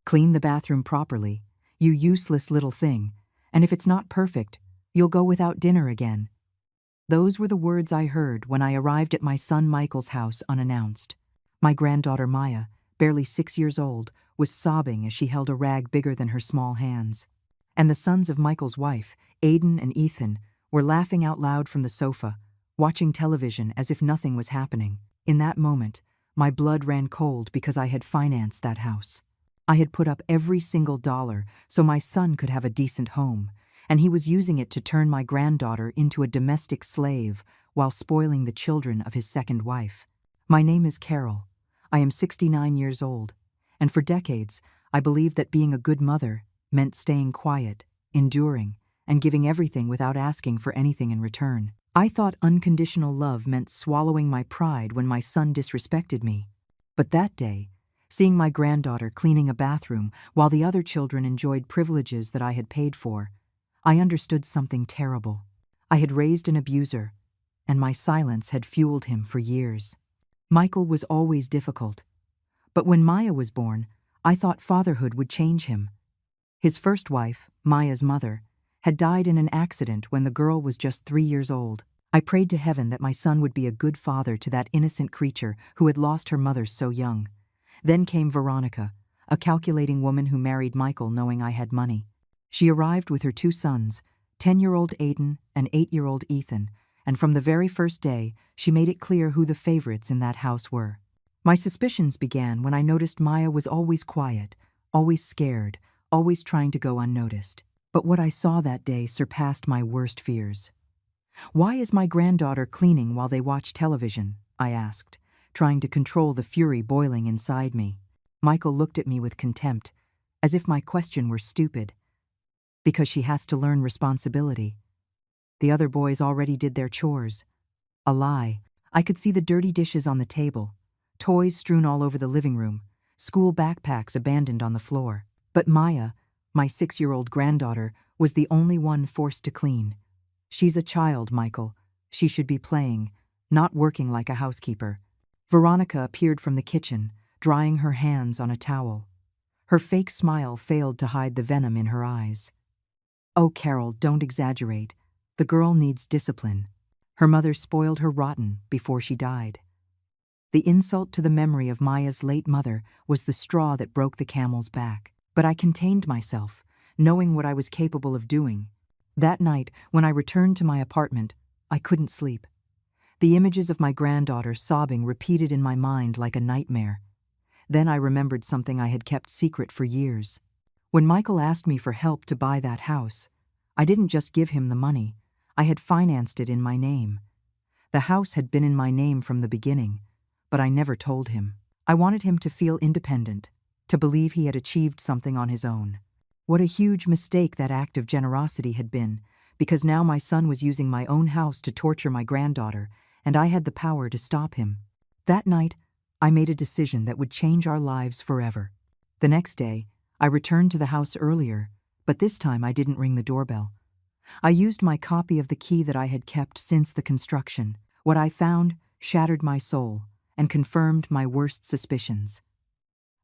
Clean the bathroom properly, you useless little thing, and if it's not perfect, you'll go without dinner again. Those were the words I heard when I arrived at my son Michael's house unannounced. My granddaughter Maya, barely 6 years old, was sobbing as she held a rag bigger than her small hands. And the sons of Michael's wife, Aiden and Ethan, were laughing out loud from the sofa, watching television as if nothing was happening. In that moment, my blood ran cold because I had financed that house. I had put up every single dollar so my son could have a decent home, and he was using it to turn my granddaughter into a domestic slave while spoiling the children of his second wife. My name is Carol. I am 69 years old, and for decades, I believed that being a good mother meant staying quiet, enduring, and giving everything without asking for anything in return. I thought unconditional love meant swallowing my pride when my son disrespected me. But that day, seeing my granddaughter cleaning a bathroom while the other children enjoyed privileges that I had paid for, I understood something terrible. I had raised an abuser, and my silence had fueled him for years. Michael was always difficult, but when Maya was born, I thought fatherhood would change him. His first wife, Maya's mother, had died in an accident when the girl was just 3 years old. I prayed to heaven that my son would be a good father to that innocent creature who had lost her mother so young. Then came Veronica, a calculating woman who married Michael knowing I had money. She arrived with her 2 sons, 10-year-old Aiden and 8-year-old Ethan, and from the very first day, she made it clear who the favorites in that house were. My suspicions began when I noticed Maya was always quiet, always scared, always trying to go unnoticed. But what I saw that day surpassed my worst fears. "Why is my granddaughter cleaning while they watch television?" I asked, trying to control the fury boiling inside me. Michael looked at me with contempt, as if my question were stupid. "Because she has to learn responsibility. The other boys already did their chores." A lie. I could see the dirty dishes on the table, toys strewn all over the living room, school backpacks abandoned on the floor. But Maya, my 6-year-old granddaughter, was the only one forced to clean. "She's a child, Michael. She should be playing, not working like a housekeeper." Veronica appeared from the kitchen, drying her hands on a towel. Her fake smile failed to hide the venom in her eyes. "Oh, Carol, don't exaggerate. The girl needs discipline. Her mother spoiled her rotten before she died." The insult to the memory of Maya's late mother was the straw that broke the camel's back. But I contained myself, knowing what I was capable of doing. That night, when I returned to my apartment, I couldn't sleep. The images of my granddaughter sobbing repeated in my mind like a nightmare. Then I remembered something I had kept secret for years. When Michael asked me for help to buy that house, I didn't just give him the money. I had financed it in my name. The house had been in my name from the beginning, but I never told him. I wanted him to feel independent, to believe he had achieved something on his own. What a huge mistake that act of generosity had been, because now my son was using my own house to torture my granddaughter, and I had the power to stop him. That night, I made a decision that would change our lives forever. The next day, I returned to the house earlier, but this time I didn't ring the doorbell. I used my copy of the key that I had kept since the construction. What I found shattered my soul and confirmed my worst suspicions.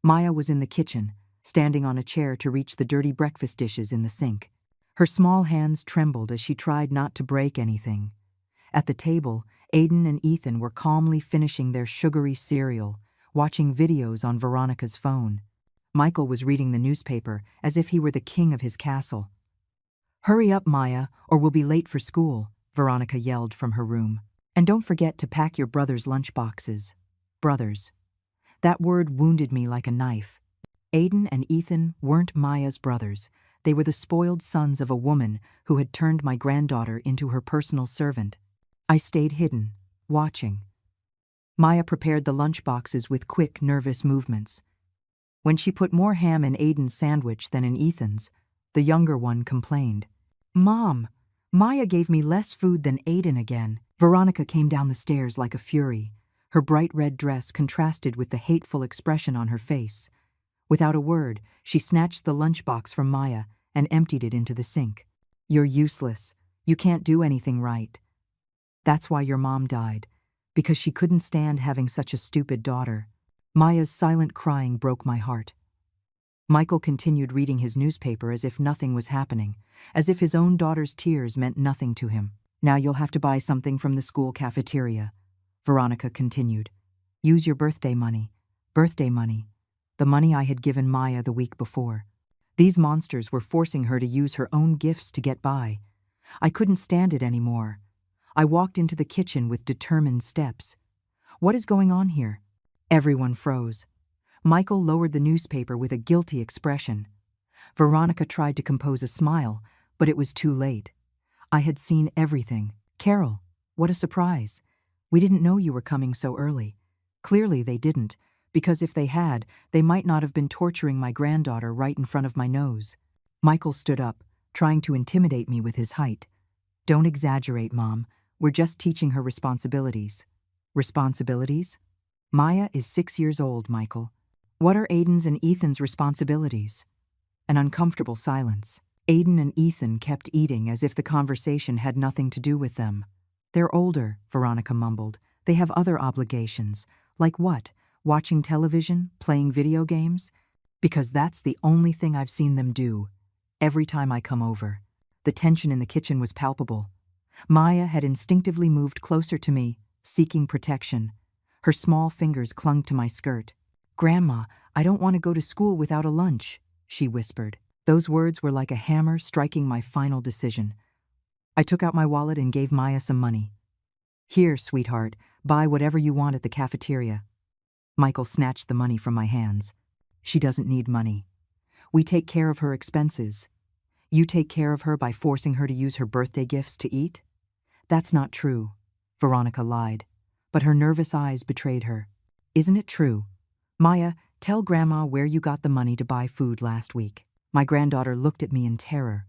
Maya was in the kitchen, standing on a chair to reach the dirty breakfast dishes in the sink. Her small hands trembled as she tried not to break anything. At the table, Aiden and Ethan were calmly finishing their sugary cereal, watching videos on Veronica's phone. Michael was reading the newspaper as if he were the king of his castle. "Hurry up, Maya, or we'll be late for school," Veronica yelled from her room. "And don't forget to pack your brother's lunch boxes." Brothers. That word wounded me like a knife. Aiden and Ethan weren't Maya's brothers. They were the spoiled sons of a woman who had turned my granddaughter into her personal servant. I stayed hidden, watching. Maya prepared the lunch boxes with quick, nervous movements. When she put more ham in Aiden's sandwich than in Ethan's, the younger one complained. "Mom, Maya gave me less food than Aiden again." Veronica came down the stairs like a fury. Her bright red dress contrasted with the hateful expression on her face. Without a word, she snatched the lunchbox from Maya and emptied it into the sink. "You're useless. You can't do anything right. That's why your mom died, because she couldn't stand having such a stupid daughter." Maya's silent crying broke my heart. Michael continued reading his newspaper as if nothing was happening, as if his own daughter's tears meant nothing to him. Now you'll have to buy something from the school cafeteria, Veronica continued. Use your birthday money. Birthday money. The money I had given Maya the week before. These monsters were forcing her to use her own gifts to get by. I couldn't stand it anymore. I walked into the kitchen with determined steps. What is going on here? Everyone froze. Michael lowered the newspaper with a guilty expression. Veronica tried to compose a smile, but it was too late. I had seen everything. Carol, what a surprise. We didn't know you were coming so early. Clearly they didn't, because if they had, they might not have been torturing my granddaughter right in front of my nose. Michael stood up, trying to intimidate me with his height. Don't exaggerate, Mom. We're just teaching her responsibilities. Responsibilities? Maya is 6 years old, Michael. What are Aiden's and Ethan's responsibilities? An uncomfortable silence. Aiden and Ethan kept eating as if the conversation had nothing to do with them. They're older, Veronica mumbled. They have other obligations. Like what? Watching television? Playing video games? Because that's the only thing I've seen them do. Every time I come over. The tension in the kitchen was palpable. Maya had instinctively moved closer to me, seeking protection. Her small fingers clung to my skirt. Grandma, I don't want to go to school without a lunch, she whispered. Those words were like a hammer striking my final decision. I took out my wallet and gave Maya some money. Here, sweetheart, buy whatever you want at the cafeteria. Michael snatched the money from my hands. She doesn't need money. We take care of her expenses. You take care of her by forcing her to use her birthday gifts to eat? That's not true, Veronica lied, but her nervous eyes betrayed her. Isn't it true? Maya, tell Grandma where you got the money to buy food last week. My granddaughter looked at me in terror.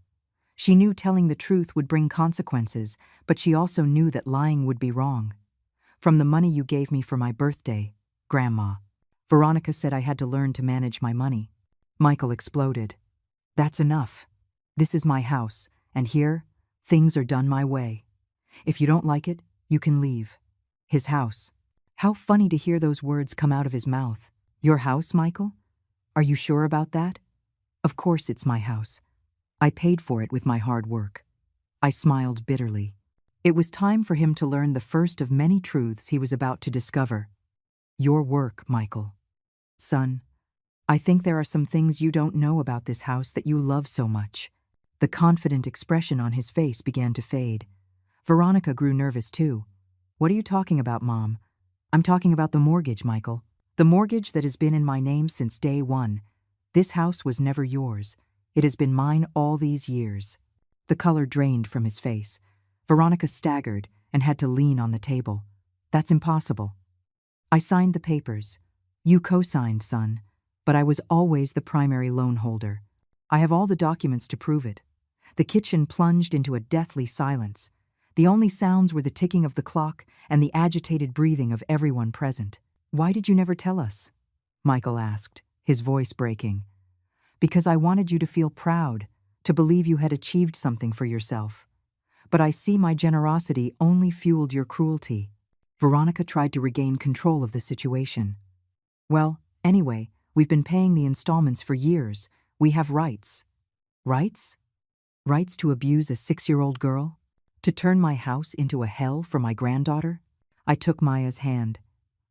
She knew telling the truth would bring consequences, but she also knew that lying would be wrong. From the money you gave me for my birthday, Grandma. Veronica said I had to learn to manage my money. Michael exploded. That's enough. This is my house, and here, things are done my way. If you don't like it, you can leave. His house. How funny to hear those words come out of his mouth. Your house, Michael? Are you sure about that? Of course it's my house. I paid for it with my hard work. I smiled bitterly. It was time for him to learn the first of many truths he was about to discover. Your work, Michael. Son, I think there are some things you don't know about this house that you love so much. The confident expression on his face began to fade. Veronica grew nervous too. What are you talking about, Mom? I'm talking about the mortgage, Michael. The mortgage that has been in my name since day one. This house was never yours. It has been mine all these years. The color drained from his face. Veronica staggered and had to lean on the table. That's impossible. I signed the papers. You co-signed, son, but I was always the primary loan holder. I have all the documents to prove it. The kitchen plunged into a deathly silence. The only sounds were the ticking of the clock and the agitated breathing of everyone present. Why did you never tell us? Michael asked, his voice breaking. Because I wanted you to feel proud, to believe you had achieved something for yourself. But I see my generosity only fueled your cruelty. Veronica tried to regain control of the situation. Well, anyway, we've been paying the installments for years. We have rights. Rights? Rights to abuse a 6-year-old girl? To turn my house into a hell for my granddaughter? I took Maya's hand.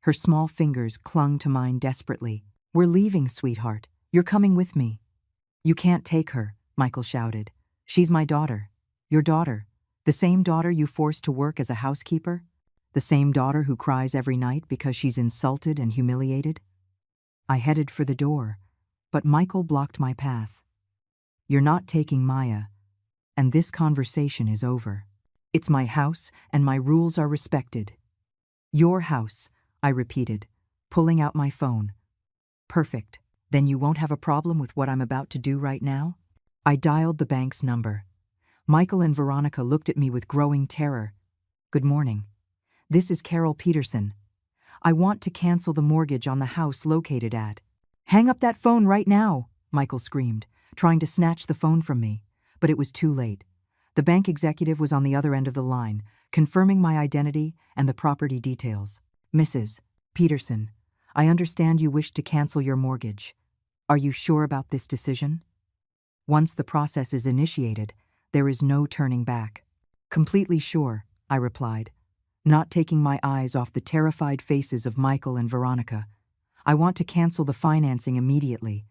Her small fingers clung to mine desperately. We're leaving, sweetheart. You're coming with me. You can't take her, Michael shouted. She's my daughter. Your daughter. The same daughter you forced to work as a housekeeper? The same daughter who cries every night because she's insulted and humiliated? I headed for the door, but Michael blocked my path. You're not taking Maya, and this conversation is over. It's my house, and my rules are respected. Your house, I repeated, pulling out my phone. Perfect. Then you won't have a problem with what I'm about to do right now? I dialed the bank's number. Michael and Veronica looked at me with growing terror. Good morning. This is Carol Peterson. I want to cancel the mortgage on the house located at. Hang up that phone right now, Michael screamed, trying to snatch the phone from me. But it was too late. The bank executive was on the other end of the line, confirming my identity and the property details. Mrs. Peterson, I understand you wish to cancel your mortgage. Are you sure about this decision? Once the process is initiated, there is no turning back. Completely sure, I replied, not taking my eyes off the terrified faces of Michael and Veronica. I want to cancel the financing immediately.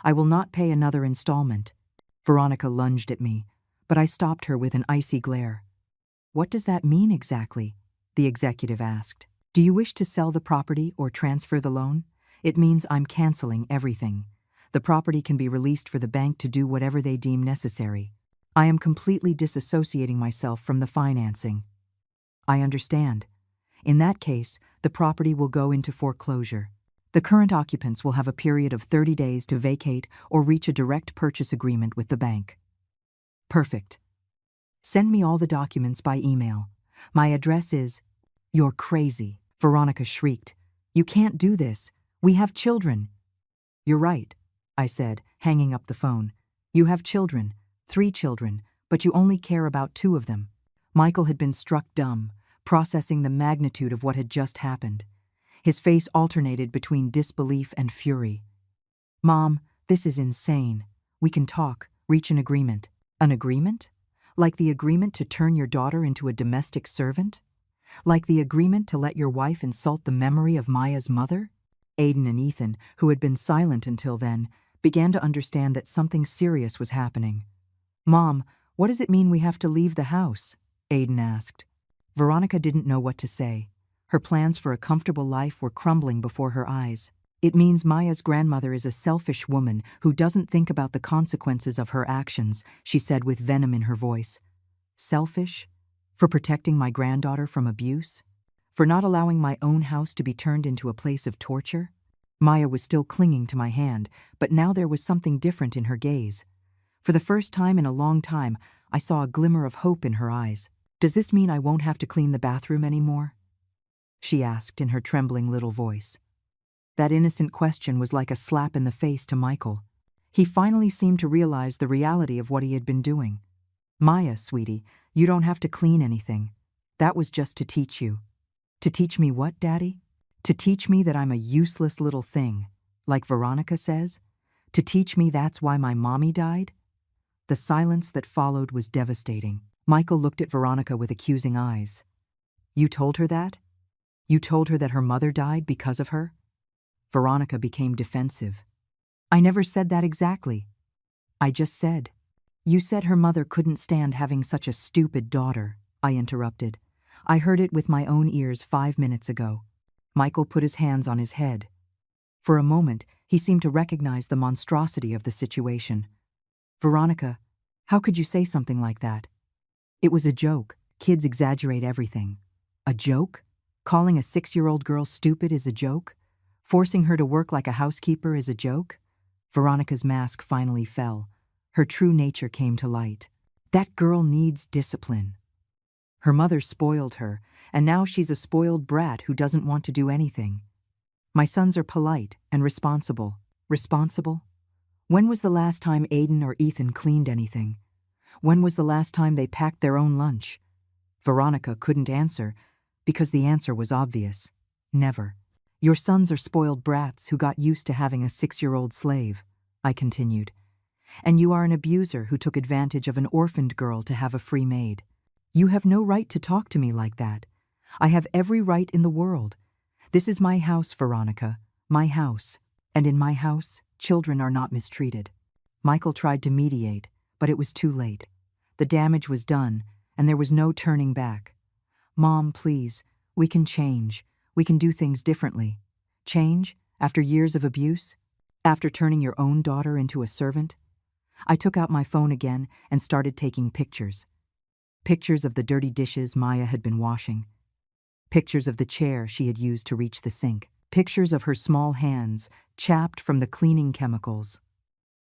I will not pay another installment. Veronica lunged at me, but I stopped her with an icy glare. What does that mean exactly? The executive asked. Do you wish to sell the property or transfer the loan? It means I'm canceling everything. The property can be released for the bank to do whatever they deem necessary. I am completely disassociating myself from the financing. I understand. In that case, the property will go into foreclosure. The current occupants will have a period of 30 days to vacate or reach a direct purchase agreement with the bank. Perfect. Send me all the documents by email. My address is… You're crazy, Veronica shrieked. You can't do this. We have children. You're right, I said, hanging up the phone. You have children, 3 children, but you only care about 2 of them. Michael had been struck dumb, processing the magnitude of what had just happened. His face alternated between disbelief and fury. Mom, this is insane. We can talk, reach an agreement. An agreement? Like the agreement to turn your daughter into a domestic servant? Like the agreement to let your wife insult the memory of Maya's mother? Aiden and Ethan, who had been silent until then, began to understand that something serious was happening. Mom, what does it mean we have to leave the house? Aiden asked. Veronica didn't know what to say. Her plans for a comfortable life were crumbling before her eyes. It means Maya's grandmother is a selfish woman who doesn't think about the consequences of her actions, she said with venom in her voice. Selfish? For protecting my granddaughter from abuse? For not allowing my own house to be turned into a place of torture? Maya was still clinging to my hand, but now there was something different in her gaze. For the first time in a long time, I saw a glimmer of hope in her eyes. Does this mean I won't have to clean the bathroom anymore? She asked in her trembling little voice. That innocent question was like a slap in the face to Michael. He finally seemed to realize the reality of what he had been doing. Maya, sweetie, you don't have to clean anything. That was just to teach you. To teach me what, Daddy? To teach me that I'm a useless little thing, like Veronica says? To teach me that's why my mommy died? The silence that followed was devastating. Michael looked at Veronica with accusing eyes. You told her that? You told her that her mother died because of her? Veronica became defensive. I never said that exactly. I just said. You said her mother couldn't stand having such a stupid daughter, I interrupted. I heard it with my own ears 5 minutes ago. Michael put his hands on his head. For a moment, he seemed to recognize the monstrosity of the situation. Veronica, how could you say something like that? It was a joke. Kids exaggerate everything. A joke? Calling a 6-year-old girl stupid is a joke? Forcing her to work like a housekeeper is a joke? Veronica's mask finally fell. Her true nature came to light. That girl needs discipline. Her mother spoiled her, and now she's a spoiled brat who doesn't want to do anything. My sons are polite and responsible. Responsible? When was the last time Aiden or Ethan cleaned anything? When was the last time they packed their own lunch? Veronica couldn't answer because the answer was obvious. Never. Your sons are spoiled brats who got used to having a 6-year-old slave, I continued. And you are an abuser who took advantage of an orphaned girl to have a free maid. You have no right to talk to me like that. I have every right in the world. This is my house, Veronica, my house. And in my house, children are not mistreated. Michael tried to mediate, but it was too late. The damage was done, and there was no turning back. Mom, please, we can change. We can do things differently. Change? After years of abuse? After turning your own daughter into a servant? I took out my phone again and started taking pictures. Pictures of the dirty dishes Maya had been washing. Pictures of the chair she had used to reach the sink. Pictures of her small hands, chapped from the cleaning chemicals.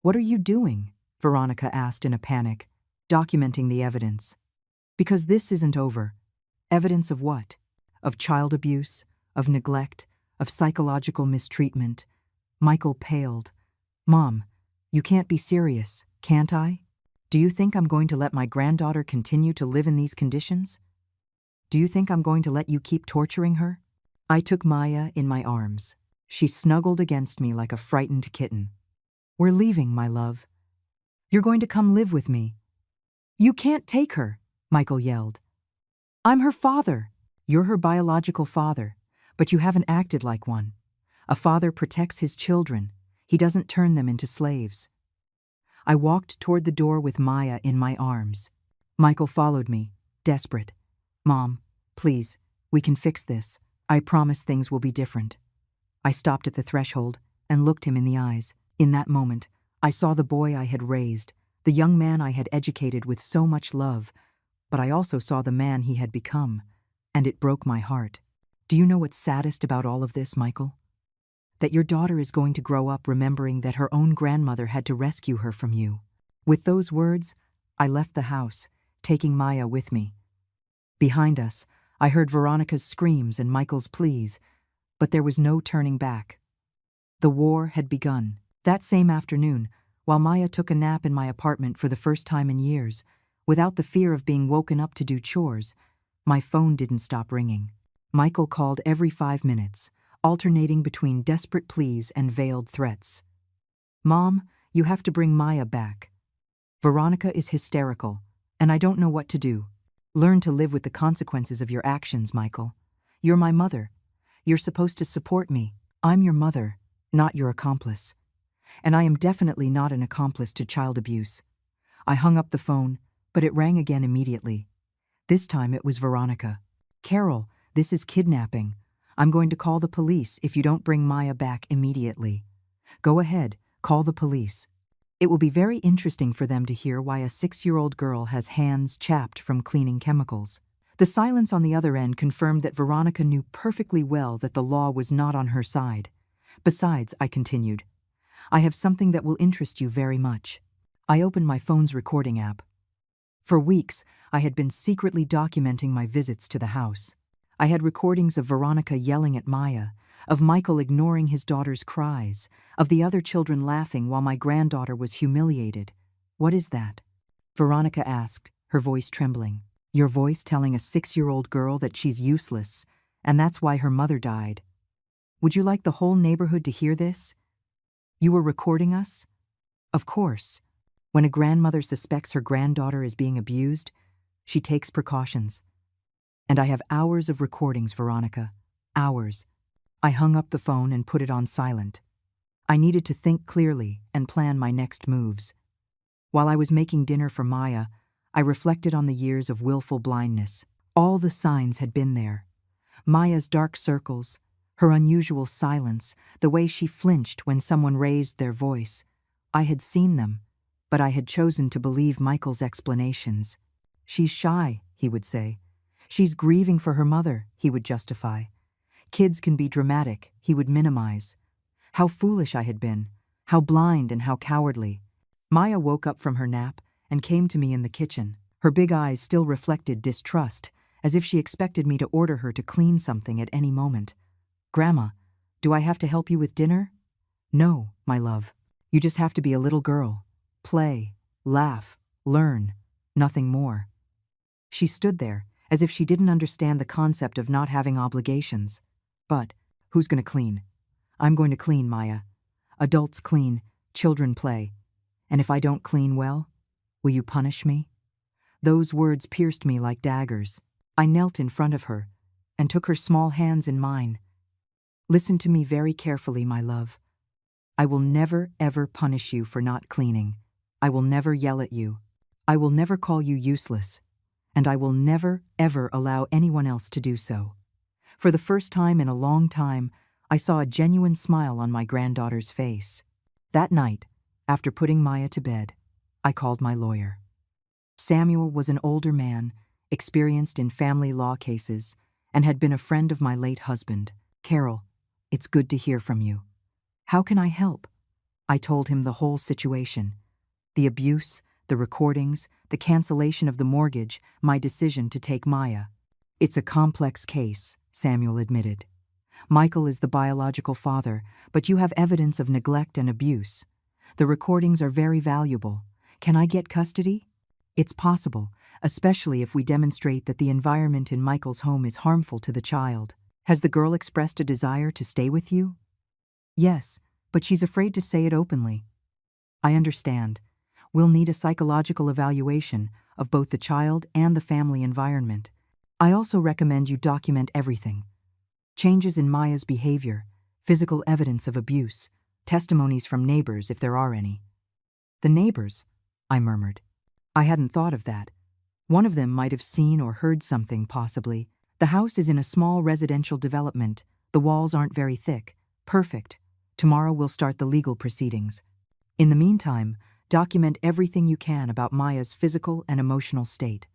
What are you doing? Veronica asked in a panic, documenting the evidence. Because this isn't over. Evidence of what? Of child abuse, of neglect, of psychological mistreatment. Michael paled. Mom, you can't be serious, can't I? Do you think I'm going to let my granddaughter continue to live in these conditions? Do you think I'm going to let you keep torturing her? I took Maya in my arms. She snuggled against me like a frightened kitten. We're leaving, my love. You're going to come live with me. You can't take her, Michael yelled. I'm her father. You're her biological father, but you haven't acted like one. A father protects his children. He doesn't turn them into slaves. I walked toward the door with Maya in my arms. Michael followed me, desperate. Mom, please, we can fix this. I promise things will be different. I stopped at the threshold and looked him in the eyes. In that moment, I saw the boy I had raised, the young man I had educated with so much love, but I also saw the man he had become, and it broke my heart. Do you know what's saddest about all of this, Michael? That your daughter is going to grow up remembering that her own grandmother had to rescue her from you. With those words, I left the house, taking Maya with me. Behind us, I heard Veronica's screams and Michael's pleas, but there was no turning back. The war had begun. That same afternoon, while Maya took a nap in my apartment for the first time in years, without the fear of being woken up to do chores, my phone didn't stop ringing. Michael called every 5 minutes, alternating between desperate pleas and veiled threats. Mom, you have to bring Maya back. Veronica is hysterical, and I don't know what to do. Learn to live with the consequences of your actions, Michael. You're my mother. You're supposed to support me. I'm your mother, not your accomplice. And I am definitely not an accomplice to child abuse. I hung up the phone, but it rang again immediately. This time it was Veronica. Carol, this is kidnapping. I'm going to call the police if you don't bring Maya back immediately. Go ahead, call the police. It will be very interesting for them to hear why a 6-year-old girl has hands chapped from cleaning chemicals. The silence on the other end confirmed that Veronica knew perfectly well that the law was not on her side. Besides, I continued, I have something that will interest you very much. I opened my phone's recording app. For weeks, I had been secretly documenting my visits to the house. I had recordings of Veronica yelling at Maya, of Michael ignoring his daughter's cries, of the other children laughing while my granddaughter was humiliated. What is that? Veronica asked, her voice trembling. Your voice telling a 6-year-old girl that she's useless, and that's why her mother died. Would you like the whole neighborhood to hear this? You were recording us? Of course. When a grandmother suspects her granddaughter is being abused, she takes precautions. And I have hours of recordings, Veronica. Hours. I hung up the phone and put it on silent. I needed to think clearly and plan my next moves. While I was making dinner for Maya, I reflected on the years of willful blindness. All the signs had been there. Maya's dark circles, her unusual silence, the way she flinched when someone raised their voice. I had seen them, but I had chosen to believe Michael's explanations. She's shy, he would say. She's grieving for her mother, he would justify. Kids can be dramatic, he would minimize. How foolish I had been, how blind and how cowardly. Maya woke up from her nap and came to me in the kitchen. Her big eyes still reflected distrust, as if she expected me to order her to clean something at any moment. Grandma, do I have to help you with dinner? No, my love. You just have to be a little girl. Play, laugh, learn, nothing more. She stood there, as if she didn't understand the concept of not having obligations. But, who's going to clean? I'm going to clean, Maya. Adults clean, children play. And if I don't clean well, will you punish me? Those words pierced me like daggers. I knelt in front of her and took her small hands in mine. Listen to me very carefully, my love. I will never, ever punish you for not cleaning. I will never yell at you. I will never call you useless. And I will never, ever allow anyone else to do so. For the first time in a long time, I saw a genuine smile on my granddaughter's face. That night, after putting Maya to bed, I called my lawyer. Samuel was an older man, experienced in family law cases, and had been a friend of my late husband. Carol, it's good to hear from you. How can I help? I told him the whole situation. The abuse, the recordings, the cancellation of the mortgage, my decision to take Maya. It's a complex case, Samuel admitted. Michael is the biological father, but you have evidence of neglect and abuse. The recordings are very valuable. Can I get custody? It's possible, especially if we demonstrate that the environment in Michael's home is harmful to the child. Has the girl expressed a desire to stay with you? Yes, but she's afraid to say it openly. I understand. We'll need a psychological evaluation of both the child and the family environment. I also recommend you document everything. Changes in Maya's behavior, physical evidence of abuse, testimonies from neighbors if there are any. The neighbors, I murmured. I hadn't thought of that. One of them might have seen or heard something, possibly. The house is in a small residential development. The walls aren't very thick. Perfect. Tomorrow we'll start the legal proceedings. In the meantime, document everything you can about Maya's physical and emotional state.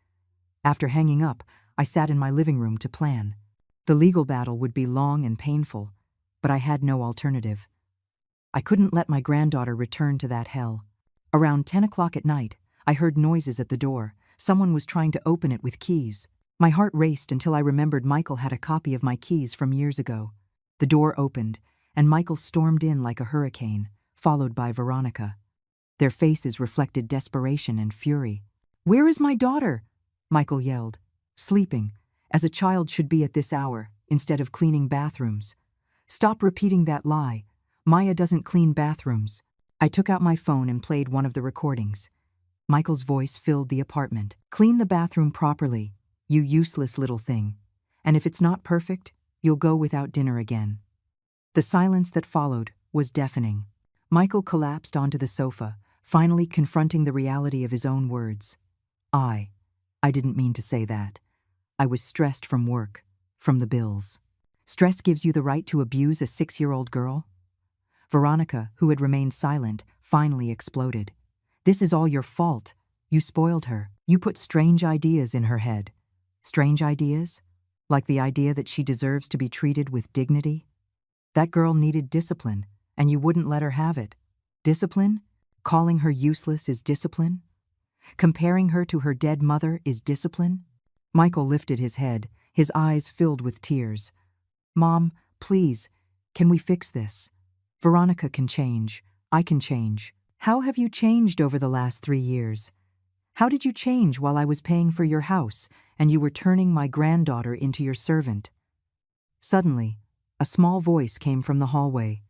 After hanging up, I sat in my living room to plan. The legal battle would be long and painful, but I had no alternative. I couldn't let my granddaughter return to that hell. Around 10 o'clock at night, I heard noises at the door. Someone was trying to open it with keys. My heart raced until I remembered Michael had a copy of my keys from years ago. The door opened, and Michael stormed in like a hurricane, followed by Veronica. Their faces reflected desperation and fury. "Where is my daughter?" Michael yelled. "Sleeping, as a child should be at this hour, instead of cleaning bathrooms. Stop repeating that lie. Maya doesn't clean bathrooms." I took out my phone and played one of the recordings. Michael's voice filled the apartment. "Clean the bathroom properly, you useless little thing. And if it's not perfect, you'll go without dinner again." The silence that followed was deafening. Michael collapsed onto the sofa, finally confronting the reality of his own words. I didn't mean to say that. I was stressed from work, from the bills. Stress gives you the right to abuse a 6-year-old girl? Veronica, who had remained silent, finally exploded. "This is all your fault. You spoiled her. You put strange ideas in her head." Strange ideas? Like the idea that she deserves to be treated with dignity? That girl needed discipline, and you wouldn't let her have it. Discipline? Calling her useless is discipline? Comparing her to her dead mother is discipline? Michael lifted his head, his eyes filled with tears. "Mom, please, can we fix this? Veronica can change. I can change. How have you changed over the last 3 years? How did you change while I was paying for your house and you were turning my granddaughter into your servant?" Suddenly, a small voice came from the hallway.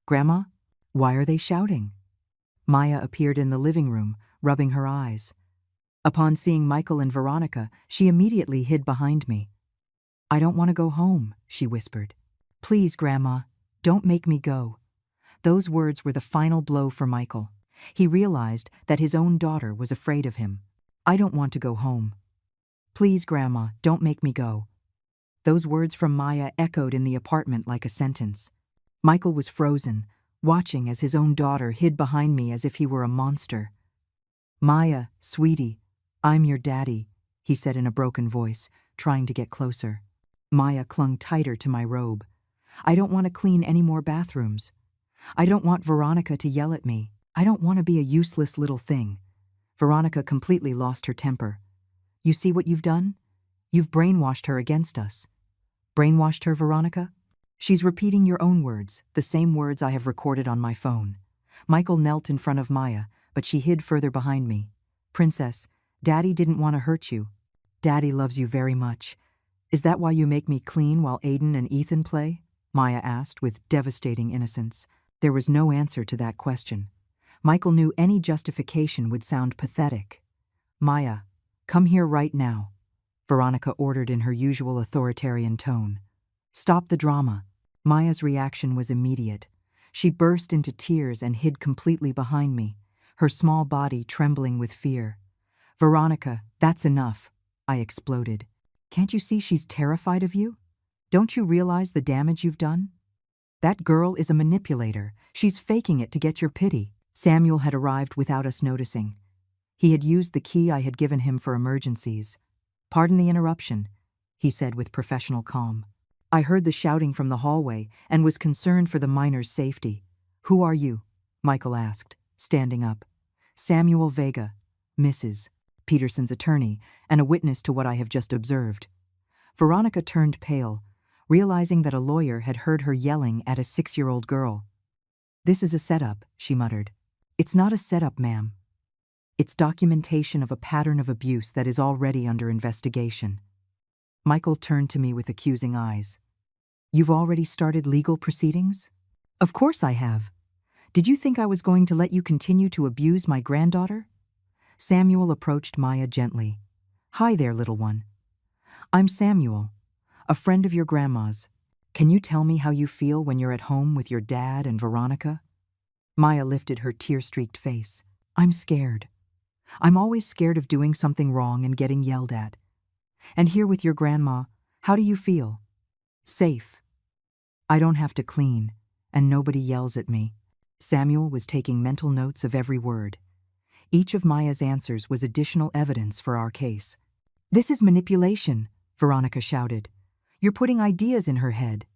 "Grandma, why are they shouting?" Maya appeared in the living room, rubbing her eyes. Upon seeing Michael and Veronica, she immediately hid behind me. "I don't want to go home," she whispered. "Please, Grandma, don't make me go." Those words were the final blow for Michael. He realized that his own daughter was afraid of him. "I don't want to go home." "Please, Grandma, don't make me go." Those words from Maya echoed in the apartment like a sentence. Michael was frozen, watching as his own daughter hid behind me as if he were a monster. "Maya, sweetie, I'm your daddy," he said in a broken voice, trying to get closer. Maya clung tighter to my robe. "I don't want to clean any more bathrooms. I don't want Veronica to yell at me. I don't want to be a useless little thing." Veronica completely lost her temper. "You see what you've done? You've brainwashed her against us." "Brainwashed her, Veronica?" "She's repeating your own words, the same words I have recorded on my phone." Michael knelt in front of Maya, but she hid further behind me. "Princess, Daddy didn't want to hurt you. Daddy loves you very much. Is that why you make me clean while Aiden and Ethan play?" Maya asked with devastating innocence. There was no answer to that question. Michael knew any justification would sound pathetic. "Maya, come here right now," Veronica ordered in her usual authoritarian tone. "Stop the drama." Maya's reaction was immediate. She burst into tears and hid completely behind me, her small body trembling with fear. "Veronica, that's enough," I exploded. "Can't you see she's terrified of you? Don't you realize the damage you've done? That girl is a manipulator. She's faking it to get your pity." Samuel had arrived without us noticing. He had used the key I had given him for emergencies. "Pardon the interruption," he said with professional calm. I heard the shouting from the hallway and was concerned for the minor's safety. "Who are you?" Michael asked, standing up. "Samuel Vega, Mrs. Peterson's attorney, and a witness to what I have just observed." Veronica turned pale, realizing that a lawyer had heard her yelling at a 6-year-old girl. "This is a setup," she muttered. "It's not a setup, ma'am. It's documentation of a pattern of abuse that is already under investigation." Michael turned to me with accusing eyes. "You've already started legal proceedings?" "Of course I have. Did you think I was going to let you continue to abuse my granddaughter? Samuel approached Maya gently. Hi there, little one. I'm Samuel, a friend of your grandma's. Can you tell me how you feel when you're at home with your dad and Veronica? Maya lifted her tear-streaked face. I'm scared. I'm always scared of doing something wrong and getting yelled at. And here with your grandma, how do you feel? Safe. I don't have to clean, and nobody yells at me. Samuel was taking mental notes of every word. Each of Maya's answers was additional evidence for our case. This is manipulation, Veronica shouted. You're putting ideas in her head.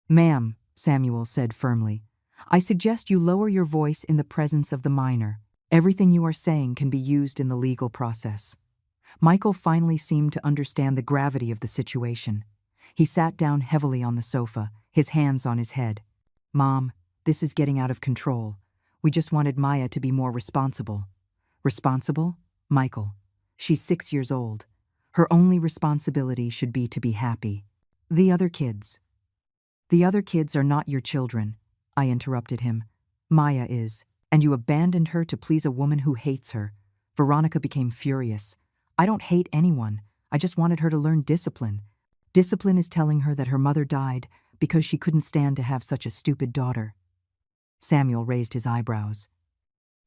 Ma'am, Samuel said firmly, I suggest you lower your voice in the presence of the minor. Everything you are saying can be used in the legal process. Michael finally seemed to understand the gravity of the situation. He sat down heavily on the sofa, his hands on his head. Mom, this is getting out of control. We just wanted Maya to be more responsible. Responsible? Michael. She's 6 years old. Her only responsibility should be to be happy. The other kids. The other kids are not your children, I interrupted him. Maya is, and you abandoned her to please a woman who hates her. Veronica became furious. I don't hate anyone. I just wanted her to learn discipline. Discipline is telling her that her mother died because she couldn't stand to have such a stupid daughter. Samuel raised his eyebrows.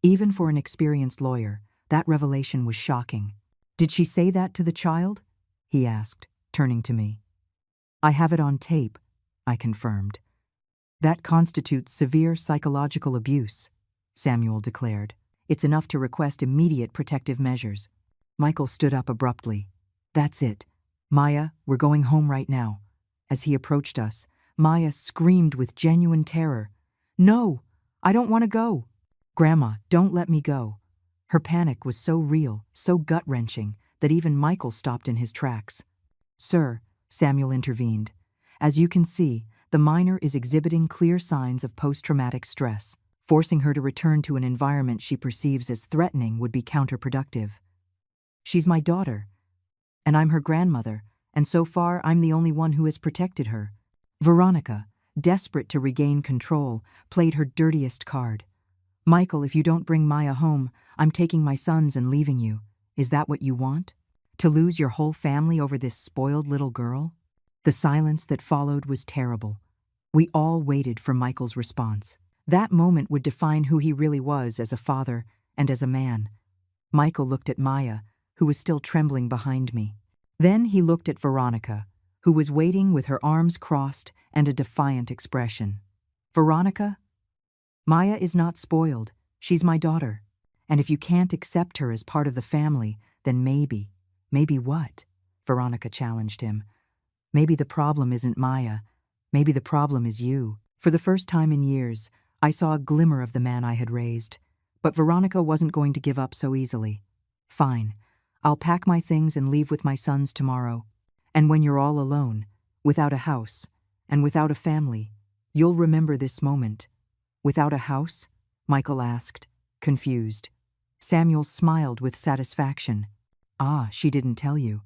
Even for an experienced lawyer, that revelation was shocking. Did she say that to the child? He asked, turning to me. I have it on tape, I confirmed. That constitutes severe psychological abuse, Samuel declared. It's enough to request immediate protective measures. Michael stood up abruptly. That's it. Maya, we're going home right now. As he approached us, Maya screamed with genuine terror. No, I don't want to go. Grandma, don't let me go. Her panic was so real, so gut-wrenching, that even Michael stopped in his tracks. Sir, Samuel intervened. As you can see, the minor is exhibiting clear signs of post-traumatic stress. Forcing her to return to an environment she perceives as threatening would be counterproductive. She's my daughter, and I'm her grandmother, and so far I'm the only one who has protected her. Veronica, desperate to regain control, played her dirtiest card. Michael, if you don't bring Maya home, I'm taking my sons and leaving you. Is that what you want? To lose your whole family over this spoiled little girl? The silence that followed was terrible. We all waited for Michael's response. That moment would define who he really was as a father and as a man. Michael looked at Maya, who was still trembling behind me. Then he looked at Veronica, who was waiting with her arms crossed and a defiant expression. Veronica? Maya is not spoiled. She's my daughter. And if you can't accept her as part of the family, then maybe what? Veronica challenged him. Maybe the problem isn't Maya. Maybe the problem is you. For the first time in years, I saw a glimmer of the man I had raised. But Veronica wasn't going to give up so easily. Fine. I'll pack my things and leave with my sons tomorrow. And when you're all alone, without a house, and without a family, you'll remember this moment. Without a house? Michael asked, confused. Samuel smiled with satisfaction. Ah, she didn't tell you.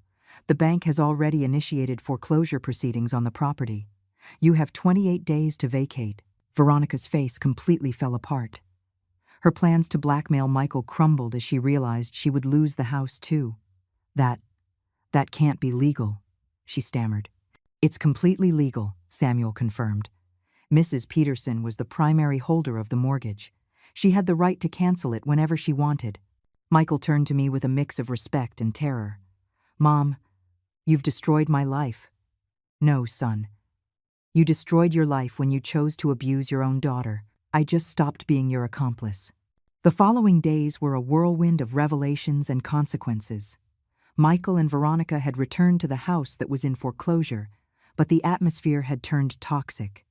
The bank has already initiated foreclosure proceedings on the property. You have 28 days to vacate. Veronica's face completely fell apart. Her plans to blackmail Michael crumbled as she realized she would lose the house too. That can't be legal, she stammered. It's completely legal, Samuel confirmed. Mrs. Peterson was the primary holder of the mortgage. She had the right to cancel it whenever she wanted. Michael turned to me with a mix of respect and terror. Mom, you've destroyed my life. No, son. You destroyed your life when you chose to abuse your own daughter. I just stopped being your accomplice. The following days were a whirlwind of revelations and consequences. Michael and Veronica had returned to the house that was in foreclosure, but the atmosphere had turned toxic.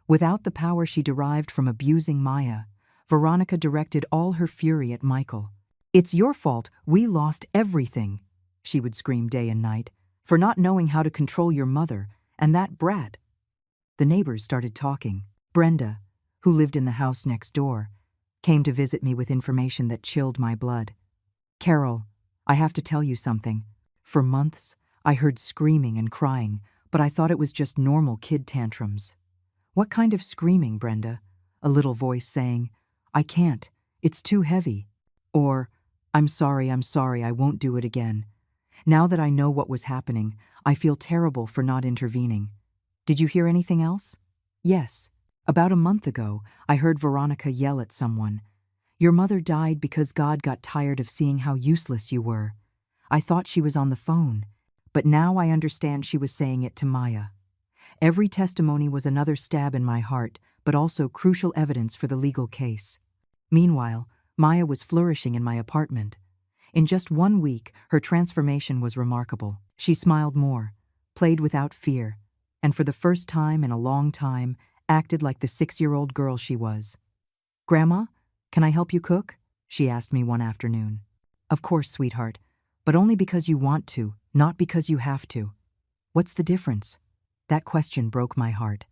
Without the power she derived from abusing Maya, Veronica directed all her fury at Michael. It's your fault, we lost everything, she would scream day and night, for not knowing how to control your mother, and that brat. The neighbors started talking. Brenda, who lived in the house next door, came to visit me with information that chilled my blood. Carol, I have to tell you something. For months, I heard screaming and crying, but I thought it was just normal kid tantrums. What kind of screaming, Brenda? A little voice saying, I can't. It's too heavy. Or, I'm sorry, I won't do it again. Now that I know what was happening, I feel terrible for not intervening. Did you hear anything else? Yes. About a month ago, I heard Veronica yell at someone. Your mother died because God got tired of seeing how useless you were. I thought she was on the phone, but now I understand she was saying it to Maya. Every testimony was another stab in my heart, but also crucial evidence for the legal case. Meanwhile, Maya was flourishing in my apartment. In just 1 week, her transformation was remarkable. She smiled more, played without fear, and for the first time in a long time, acted like the 6-year-old girl she was. Grandma, can I help you cook? She asked me one afternoon. Of course, sweetheart, but only because you want to, not because you have to. What's the difference? That question broke my heart.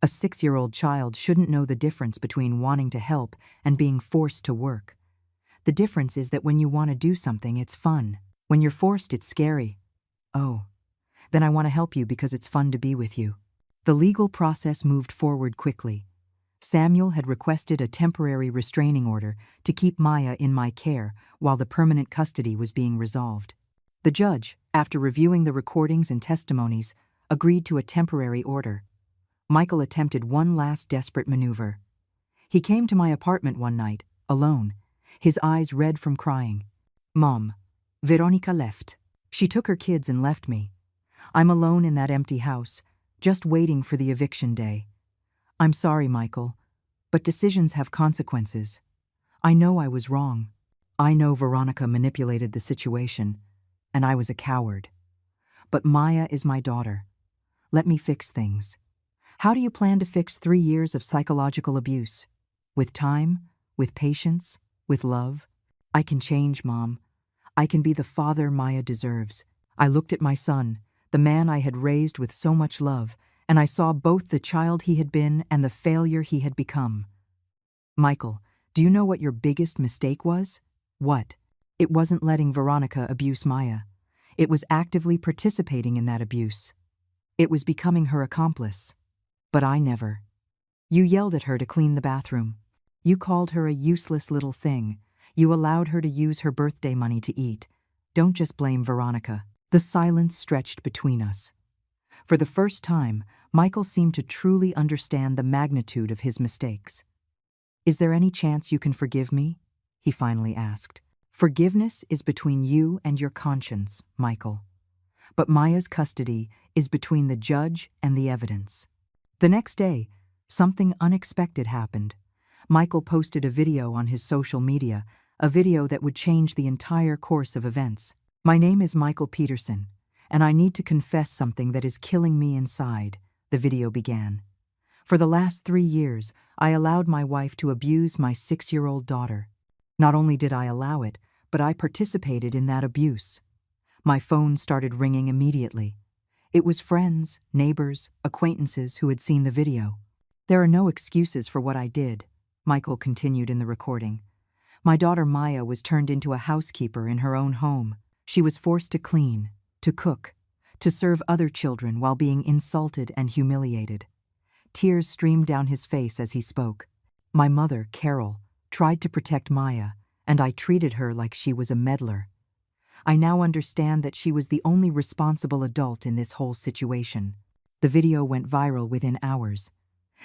A 6-year-old child shouldn't know the difference between wanting to help and being forced to work. The difference is that when you want to do something, it's fun. When you're forced, it's scary. Oh, then I want to help you because it's fun to be with you. The legal process moved forward quickly. Samuel had requested a temporary restraining order to keep Maya in my care while the permanent custody was being resolved. The judge, after reviewing the recordings and testimonies, agreed to a temporary order. Michael attempted one last desperate maneuver. He came to my apartment one night, alone, his eyes red from crying. Mom, Veronica left. She took her kids and left me. I'm alone in that empty house, just waiting for the eviction day. I'm sorry, Michael, but decisions have consequences. I know I was wrong. I know Veronica manipulated the situation, and I was a coward. But Maya is my daughter. Let me fix things. How do you plan to fix 3 years of psychological abuse? With time? With patience? With love? I can change, Mom. I can be the father Maya deserves. I looked at my son, the man I had raised with so much love, and I saw both the child he had been and the failure he had become. Michael, do you know what your biggest mistake was? What? It wasn't letting Veronica abuse Maya. It was actively participating in that abuse. It was becoming her accomplice. But I never. You yelled at her to clean the bathroom. You called her a useless little thing. You allowed her to use her birthday money to eat. Don't just blame Veronica. The silence stretched between us. For the first time, Michael seemed to truly understand the magnitude of his mistakes. Is there any chance you can forgive me? He finally asked. Forgiveness is between you and your conscience, Michael. But Maya's custody is between the judge and the evidence. The next day, something unexpected happened. Michael posted a video on his social media, a video that would change the entire course of events. My name is Michael Peterson, and I need to confess something that is killing me inside, the video began. For the last 3 years, I allowed my wife to abuse my 6-year-old daughter. Not only did I allow it, but I participated in that abuse. My phone started ringing immediately. It was friends, neighbors, acquaintances who had seen the video. There are no excuses for what I did, Michael continued in the recording. My daughter Maya was turned into a housekeeper in her own home. She was forced to clean, to cook, to serve other children while being insulted and humiliated. Tears streamed down his face as he spoke. My mother, Carol, tried to protect Maya, and I treated her like she was a meddler. I now understand that she was the only responsible adult in this whole situation. The video went viral within hours.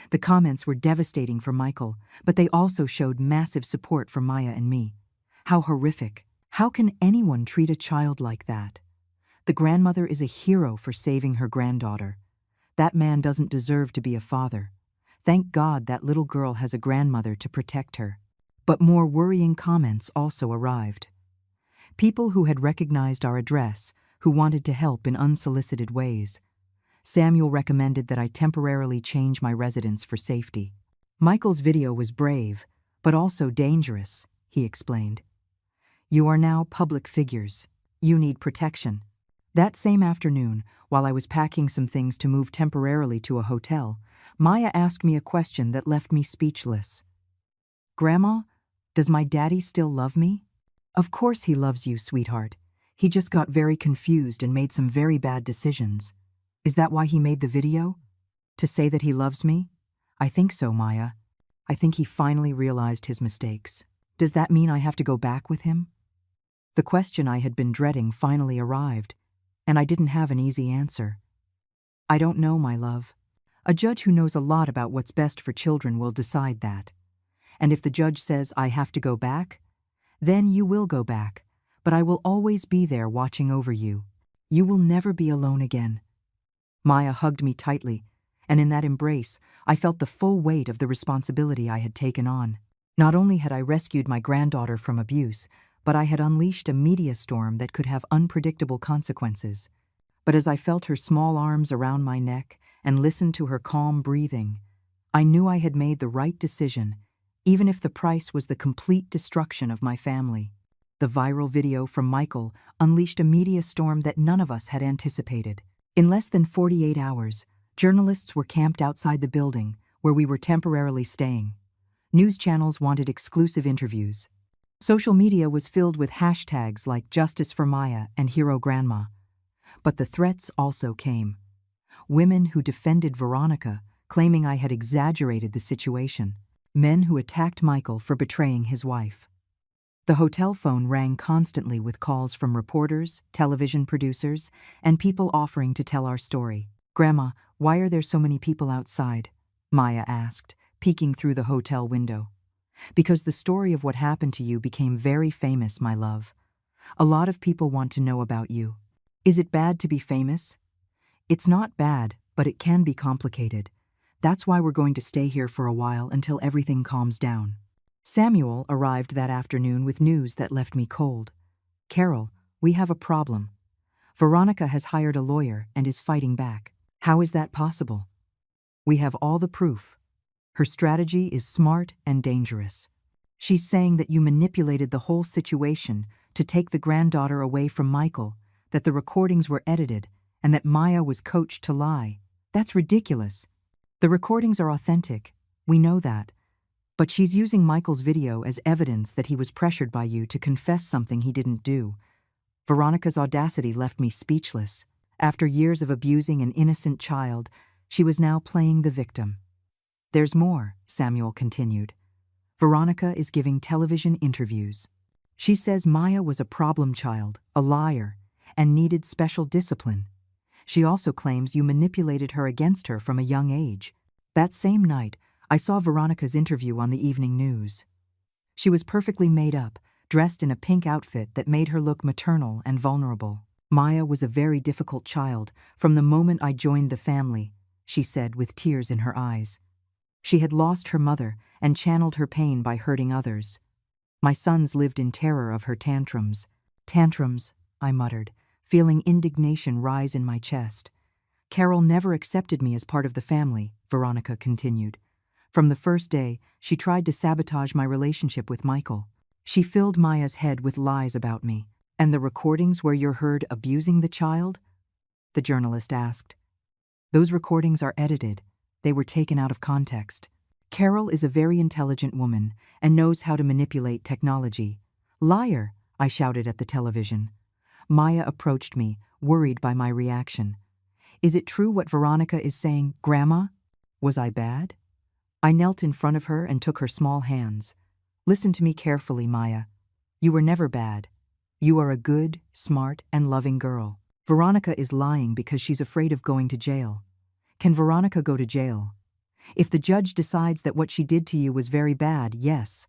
The comments were devastating for Michael, but they also showed massive support for Maya and me. How horrific. How can anyone treat a child like that? The grandmother is a hero for saving her granddaughter. That man doesn't deserve to be a father. Thank God that little girl has a grandmother to protect her. But more worrying comments also arrived. People who had recognized our address, who wanted to help in unsolicited ways. Samuel recommended that I temporarily change my residence for safety. Michael's video was brave, but also dangerous, he explained. You are now public figures. You need protection. That same afternoon, while I was packing some things to move temporarily to a hotel, Maya asked me a question that left me speechless. Grandma, does my daddy still love me? Of course he loves you, sweetheart. He just got very confused and made some very bad decisions. Is that why he made the video? To say that he loves me? I think so, Maya. I think he finally realized his mistakes. Does that mean I have to go back with him? The question I had been dreading finally arrived, and I didn't have an easy answer. I don't know, my love. A judge who knows a lot about what's best for children will decide that. And if the judge says I have to go back, then you will go back, but I will always be there watching over you. You will never be alone again. Maya hugged me tightly, and in that embrace, I felt the full weight of the responsibility I had taken on. Not only had I rescued my granddaughter from abuse, but I had unleashed a media storm that could have unpredictable consequences. But as I felt her small arms around my neck and listened to her calm breathing, I knew I had made the right decision, even if the price was the complete destruction of my family. The viral video from Michael unleashed a media storm that none of us had anticipated. In less than 48 hours, journalists were camped outside the building where we were temporarily staying. News channels wanted exclusive interviews. Social media was filled with hashtags like Justice for Maya and Hero Grandma. But the threats also came. Women who defended Veronica, claiming I had exaggerated the situation. Men who attacked Michael for betraying his wife. The hotel phone rang constantly with calls from reporters, television producers, and people offering to tell our story. "Grandma, why are there so many people outside?" Maya asked, peeking through the hotel window. "Because the story of what happened to you became very famous, my love. A lot of people want to know about you. Is it bad to be famous?" "It's not bad, but it can be complicated. That's why we're going to stay here for a while until everything calms down." Samuel arrived that afternoon with news that left me cold. "Carol, we have a problem. Veronica has hired a lawyer and is fighting back." "How is that possible?" "We have all the proof. Her strategy is smart and dangerous. She's saying that you manipulated the whole situation to take the granddaughter away from Michael, that the recordings were edited, and that Maya was coached to lie. That's ridiculous. The recordings are authentic. We know that. But she's using Michael's video as evidence that he was pressured by you to confess something he didn't do." Veronica's audacity left me speechless. After years of abusing an innocent child, she was now playing the victim. "There's more," Samuel continued. "Veronica is giving television interviews. She says Maya was a problem child, a liar, and needed special discipline. She also claims you manipulated her against her from a young age." That same night, I saw Veronica's interview on the evening news. She was perfectly made up, dressed in a pink outfit that made her look maternal and vulnerable. "Maya was a very difficult child from the moment I joined the family," she said with tears in her eyes. "She had lost her mother and channeled her pain by hurting others. My sons lived in terror of her tantrums." "Tantrums," I muttered, feeling indignation rise in my chest. "Carol never accepted me as part of the family," Veronica continued. "From the first day, she tried to sabotage my relationship with Michael. She filled Maya's head with lies about me." "And the recordings where you're heard abusing the child?" the journalist asked. "Those recordings are edited. They were taken out of context. Carol is a very intelligent woman and knows how to manipulate technology." "Liar!" I shouted at the television. Maya approached me, worried by my reaction. "Is it true what Veronica is saying, Grandma? Was I bad?" I knelt in front of her and took her small hands. "Listen to me carefully, Maya. You were never bad. You are a good, smart, and loving girl. Veronica is lying because she's afraid of going to jail. Can Veronica go to jail? If the judge decides that what she did to you was very bad, yes.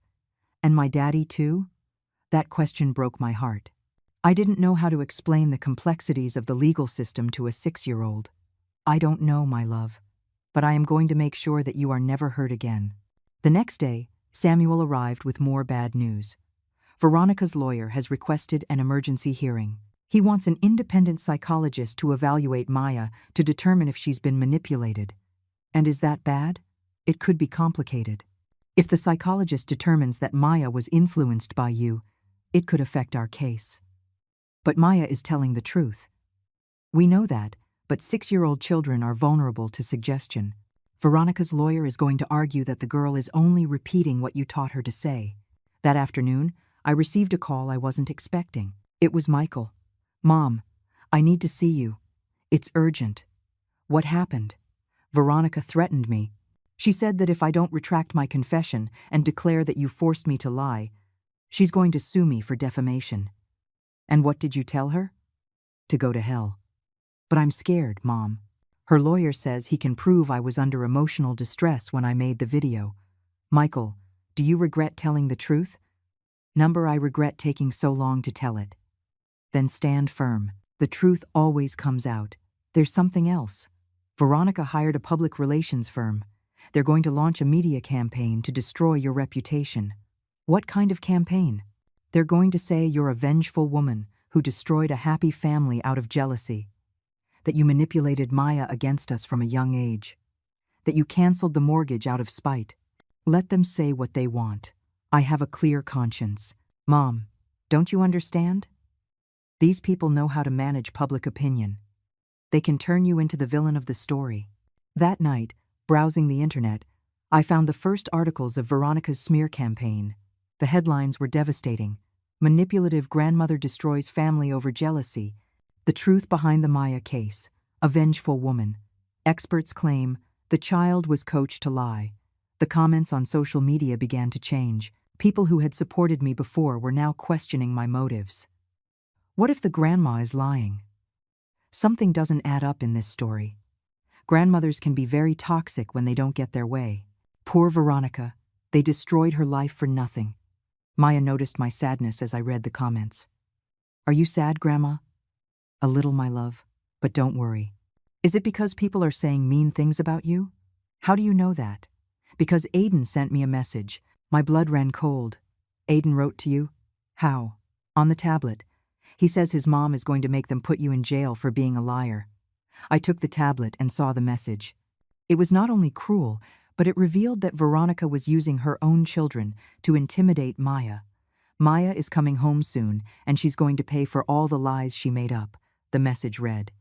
And my daddy too?" That question broke my heart. I didn't know how to explain the complexities of the legal system to a 6-year-old. "I don't know, my love, but I am going to make sure that you are never hurt again." The next day, Samuel arrived with more bad news. Veronica's lawyer has requested an emergency hearing. He wants an independent psychologist to evaluate Maya to determine if she's been manipulated. And is that bad? It could be complicated. If the psychologist determines that Maya was influenced by you, it could affect our case. But Maya is telling the truth. We know that, but 6-year-old children are vulnerable to suggestion. Veronica's lawyer is going to argue that the girl is only repeating what you taught her to say. That afternoon, I received a call I wasn't expecting. It was Michael. "Mom, I need to see you. It's urgent." "What happened?" "Veronica threatened me." She said that if I don't retract my confession and declare that you forced me to lie, she's going to sue me for defamation. And what did you tell her? To go to hell. But I'm scared, Mom. Her lawyer says he can prove I was under emotional distress when I made the video. Michael, do you regret telling the truth? Number, I regret taking so long to tell it. Then stand firm. The truth always comes out. There's something else. Veronica hired a public relations firm. They're going to launch a media campaign to destroy your reputation. What kind of campaign? They're going to say you're a vengeful woman who destroyed a happy family out of jealousy. That you manipulated Maya against us from a young age. That you canceled the mortgage out of spite. Let them say what they want. I have a clear conscience. Mom, don't you understand? These people know how to manage public opinion. They can turn you into the villain of the story. That night, browsing the internet, I found the first articles of Veronica's smear campaign. The headlines were devastating. Manipulative grandmother destroys family over jealousy. The truth behind the Maya case. A vengeful woman. Experts claim the child was coached to lie. The comments on social media began to change. People who had supported me before were now questioning my motives. What if the grandma is lying? Something doesn't add up in this story. Grandmothers can be very toxic when they don't get their way. Poor Veronica. They destroyed her life for nothing. Maya noticed my sadness as I read the comments. Are you sad, Grandma? A little, my love, but don't worry. Is it because people are saying mean things about you? How do you know that? Because Aiden sent me a message. My blood ran cold. Aiden wrote to you? How? On the tablet. He says his mom is going to make them put you in jail for being a liar. I took the tablet and saw the message. It was not only cruel, but it revealed that Veronica was using her own children to intimidate Maya. Maya is coming home soon, and she's going to pay for all the lies she made up, the message read.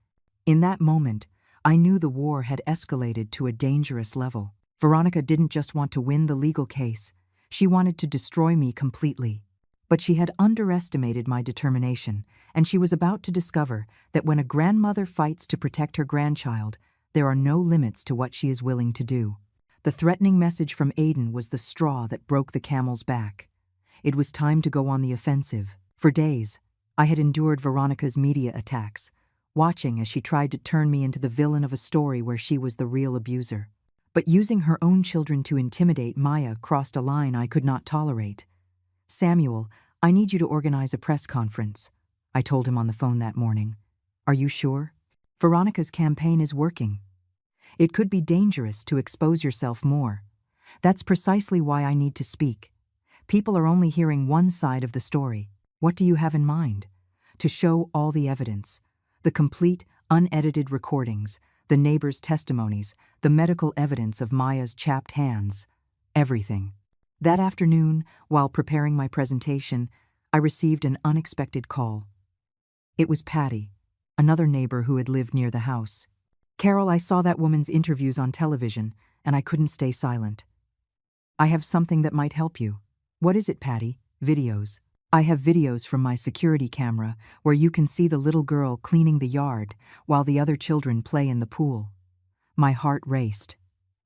In that moment, I knew the war had escalated to a dangerous level. Veronica didn't just want to win the legal case. She wanted to destroy me completely. But she had underestimated my determination, and she was about to discover that when a grandmother fights to protect her grandchild, there are no limits to what she is willing to do. The threatening message from Aiden was the straw that broke the camel's back. It was time to go on the offensive. For days, I had endured Veronica's media attacks, watching as she tried to turn me into the villain of a story where she was the real abuser. But using her own children to intimidate Maya crossed a line I could not tolerate. Samuel, I need you to organize a press conference, I told him on the phone that morning. Are you sure? Veronica's campaign is working. It could be dangerous to expose yourself more. That's precisely why I need to speak. People are only hearing one side of the story. What do you have in mind? To show all the evidence, the complete, unedited recordings, the neighbors' testimonies, the medical evidence of Maya's chapped hands, everything. That afternoon, while preparing my presentation, I received an unexpected call. It was Patty, another neighbor who had lived near the house. Carol, I saw that woman's interviews on television, and I couldn't stay silent. I have something that might help you. What is it, Patty? Videos. I have videos from my security camera where you can see the little girl cleaning the yard while the other children play in the pool. My heart raced.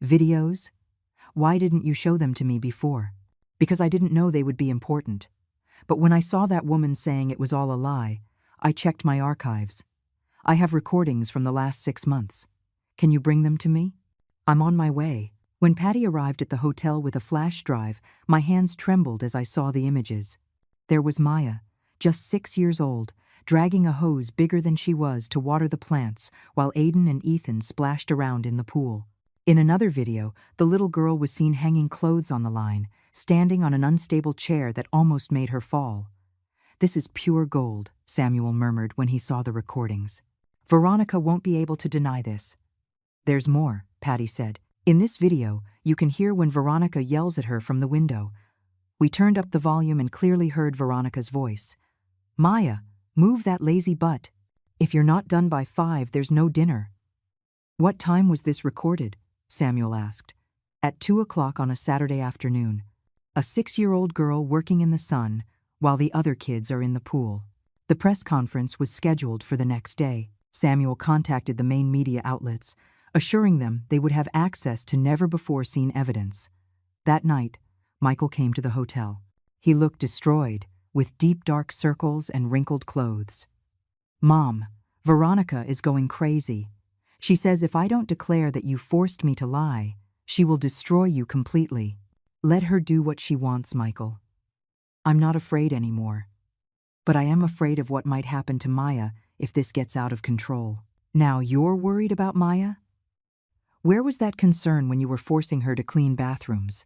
Videos? Why didn't you show them to me before? Because I didn't know they would be important. But when I saw that woman saying it was all a lie, I checked my archives. I have recordings from the last 6 months. Can you bring them to me? I'm on my way. When Patty arrived at the hotel with a flash drive, my hands trembled as I saw the images. There was Maya, just 6 years old, dragging a hose bigger than she was to water the plants while Aiden and Ethan splashed around in the pool. In another video, the little girl was seen hanging clothes on the line, standing on an unstable chair that almost made her fall. This is pure gold, Samuel murmured when he saw the recordings. Veronica won't be able to deny this. There's more, Patty said. In this video, you can hear when Veronica yells at her from the window. We turned up the volume and clearly heard Veronica's voice. Maya, move that lazy butt. If you're not done by 5, there's no dinner. What time was this recorded? Samuel asked. At 2 o'clock on a Saturday afternoon. A 6-year-old girl working in the sun while the other kids are in the pool. The press conference was scheduled for the next day. Samuel contacted the main media outlets, assuring them they would have access to never-before-seen evidence. That night, Michael came to the hotel. He looked destroyed, with deep dark circles and wrinkled clothes. "Mom, Veronica is going crazy. She says if I don't declare that you forced me to lie, she will destroy you completely. Let her do what she wants, Michael. I'm not afraid anymore. But I am afraid of what might happen to Maya if this gets out of control." "Now you're worried about Maya? Where was that concern when you were forcing her to clean bathrooms?"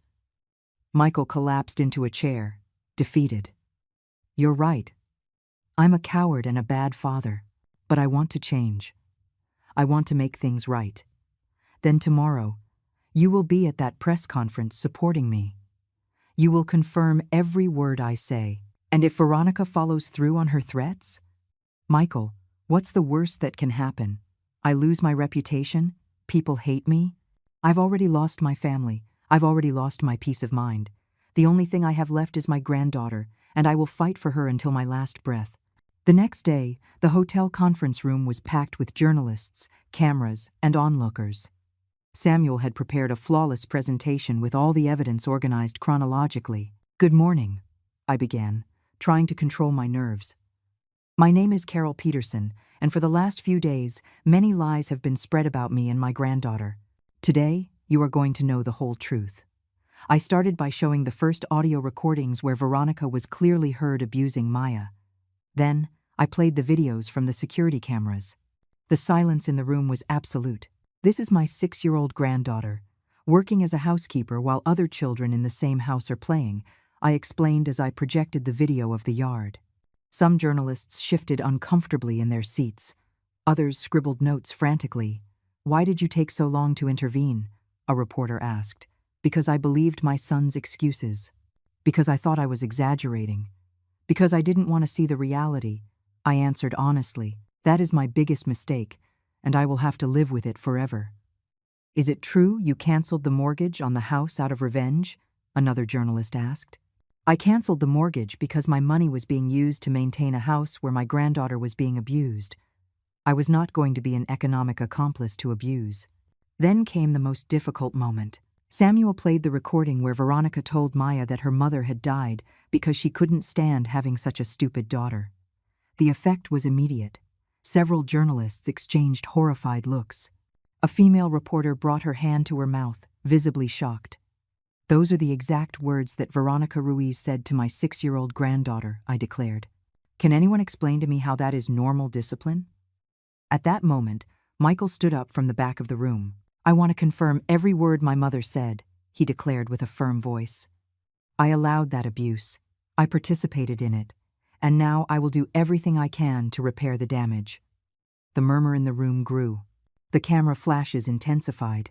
Michael collapsed into a chair, defeated. "You're right. I'm a coward and a bad father, but I want to change. I want to make things right. Then tomorrow, you will be at that press conference supporting me. You will confirm every word I say. And if Veronica follows through on her threats? Michael, what's the worst that can happen? I lose my reputation? People hate me? I've already lost my family. I've already lost my peace of mind. The only thing I have left is my granddaughter, and I will fight for her until my last breath." The next day, the hotel conference room was packed with journalists, cameras, and onlookers. Samuel had prepared a flawless presentation with all the evidence organized chronologically. "Good morning," I began, trying to control my nerves. "My name is Carol Peterson, and for the last few days, many lies have been spread about me and my granddaughter. Today, you are going to know the whole truth." I started by showing the first audio recordings where Veronica was clearly heard abusing Maya. Then, I played the videos from the security cameras. The silence in the room was absolute. "This is my 6-year-old granddaughter, working as a housekeeper while other children in the same house are playing," I explained as I projected the video of the yard. Some journalists shifted uncomfortably in their seats. Others scribbled notes frantically. "Why did you take so long to intervene?" a reporter asked. "Because I believed my son's excuses. Because I thought I was exaggerating. Because I didn't want to see the reality," I answered honestly. "That is my biggest mistake, and I will have to live with it forever." "Is it true you canceled the mortgage on the house out of revenge?" another journalist asked. "I canceled the mortgage because my money was being used to maintain a house where my granddaughter was being abused. I was not going to be an economic accomplice to abuse." Then came the most difficult moment. Samuel played the recording where Veronica told Maya that her mother had died because she couldn't stand having such a stupid daughter. The effect was immediate. Several journalists exchanged horrified looks. A female reporter brought her hand to her mouth, visibly shocked. "Those are the exact words that Veronica Ruiz said to my 6-year-old granddaughter," I declared. "Can anyone explain to me how that is normal discipline?" At that moment, Michael stood up from the back of the room. "I want to confirm every word my mother said," he declared with a firm voice. "I allowed that abuse. I participated in it. And now I will do everything I can to repair the damage." The murmur in the room grew. The camera flashes intensified.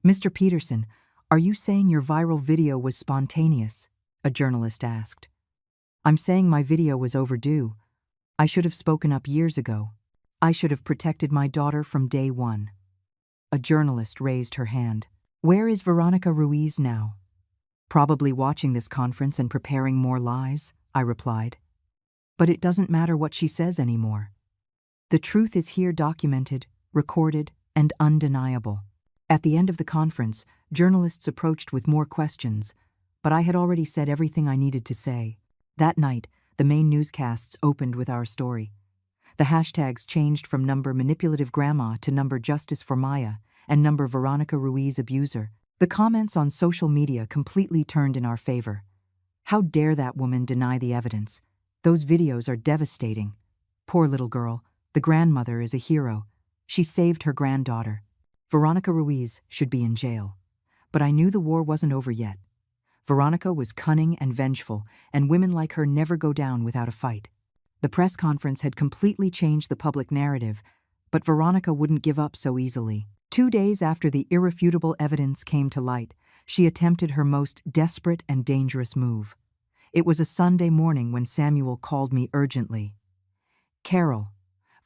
"Mr. Peterson, are you saying your viral video was spontaneous?" a journalist asked. "I'm saying my video was overdue. I should have spoken up years ago. I should have protected my daughter from day one." A journalist raised her hand. "Where is Veronica Ruiz now?" "Probably watching this conference and preparing more lies," I replied. "But it doesn't matter what she says anymore. The truth is here documented, recorded, and undeniable." At the end of the conference, journalists approached with more questions, but I had already said everything I needed to say. That night, the main newscasts opened with our story. The hashtags changed from number manipulative grandma to number justice for Maya and number Veronica Ruiz abuser. The comments on social media completely turned in our favor. "How dare that woman deny the evidence? Those videos are devastating. Poor little girl, the grandmother is a hero. She saved her granddaughter. Veronica Ruiz should be in jail." But I knew the war wasn't over yet. Veronica was cunning and vengeful, and women like her never go down without a fight. The press conference had completely changed the public narrative, but Veronica wouldn't give up so easily. 2 days after the irrefutable evidence came to light, she attempted her most desperate and dangerous move. It was a Sunday morning when Samuel called me urgently. "Carol,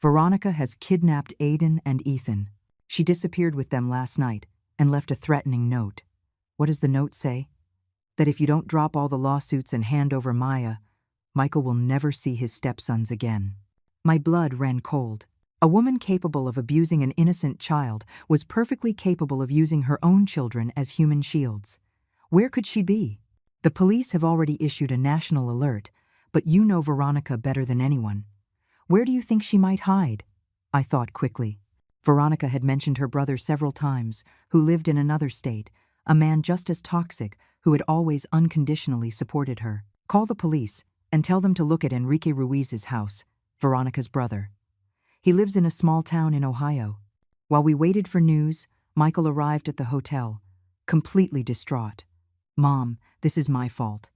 Veronica has kidnapped Aiden and Ethan. She disappeared with them last night and left a threatening note." "What does the note say?" "That if you don't drop all the lawsuits and hand over Maya, Michael will never see his stepsons again." My blood ran cold. A woman capable of abusing an innocent child was perfectly capable of using her own children as human shields. Where could she be? The police have already issued a national alert, but you know Veronica better than anyone. Where do you think she might hide? I thought quickly. Veronica had mentioned her brother several times, who lived in another state, a man just as toxic who had always unconditionally supported her. Call the police and tell them to look at Enrique Ruiz's house, Veronica's brother. He lives in a small town in Ohio. While we waited for news, Michael arrived at the hotel, completely distraught. Mom, this is my fault.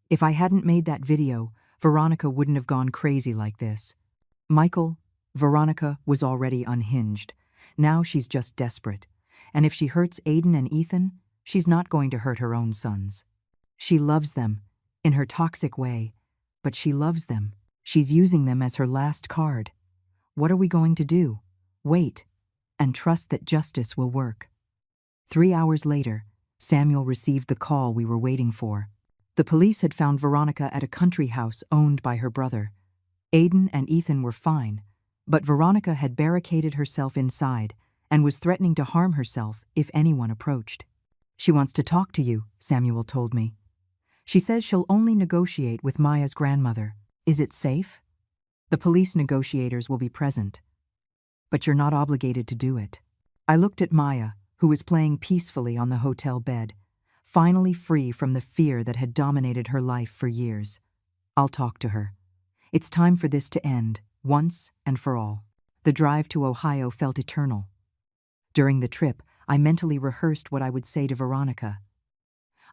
If I hadn't made that video, Veronica wouldn't have gone crazy like this. Michael, Veronica was already unhinged. Now she's just desperate. And if she hurts Aiden and Ethan, she's not going to hurt her own sons. She loves them, in her toxic way, but she loves them. She's using them as her last card. What are we going to do? Wait, and trust that justice will work. 3 hours later, Samuel received the call we were waiting for. The police had found Veronica at a country house owned by her brother. Aiden and Ethan were fine, but Veronica had barricaded herself inside and was threatening to harm herself if anyone approached. She wants to talk to you, Samuel told me. She says she'll only negotiate with Maya's grandmother. Is it safe? The police negotiators will be present. But you're not obligated to do it. I looked at Maya, who was playing peacefully on the hotel bed, finally free from the fear that had dominated her life for years. I'll talk to her. It's time for this to end, once and for all. The drive to Ohio felt eternal. During the trip, I mentally rehearsed what I would say to Veronica.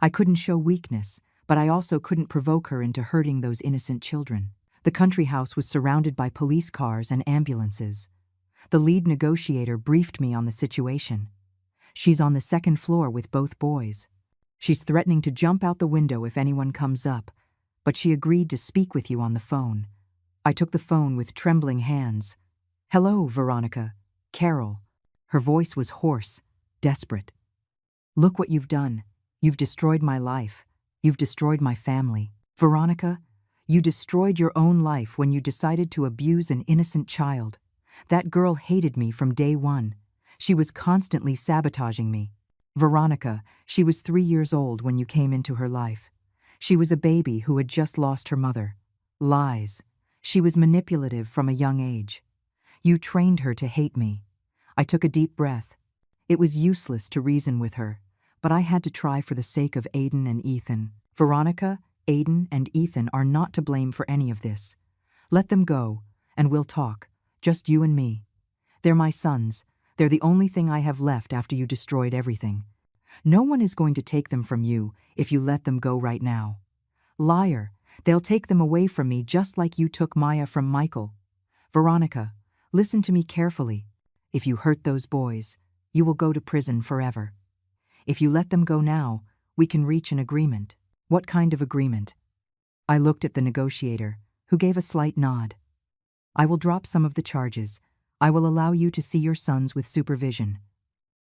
I couldn't show weakness, but I also couldn't provoke her into hurting those innocent children. The country house was surrounded by police cars and ambulances. The lead negotiator briefed me on the situation. She's on the second floor with both boys. She's threatening to jump out the window if anyone comes up, but she agreed to speak with you on the phone. I took the phone with trembling hands. Hello, Veronica. Carol. Her voice was hoarse, desperate. Look what you've done. You've destroyed my life. You've destroyed my family. Veronica, you destroyed your own life when you decided to abuse an innocent child. That girl hated me from day one. She was constantly sabotaging me. Veronica, she was 3 years old when you came into her life. She was a baby who had just lost her mother. Lies. She was manipulative from a young age. You trained her to hate me. I took a deep breath. It was useless to reason with her, but I had to try for the sake of Aiden and Ethan. Veronica, Aiden, and Ethan are not to blame for any of this. Let them go, and we'll talk, just you and me. They're my sons. They're the only thing I have left after you destroyed everything. No one is going to take them from you if you let them go right now. Liar, they'll take them away from me just like you took Maya from Michael. Veronica, listen to me carefully. If you hurt those boys, you will go to prison forever. If you let them go now, we can reach an agreement. What kind of agreement? I looked at the negotiator, who gave a slight nod. I will drop some of the charges. I will allow you to see your sons with supervision.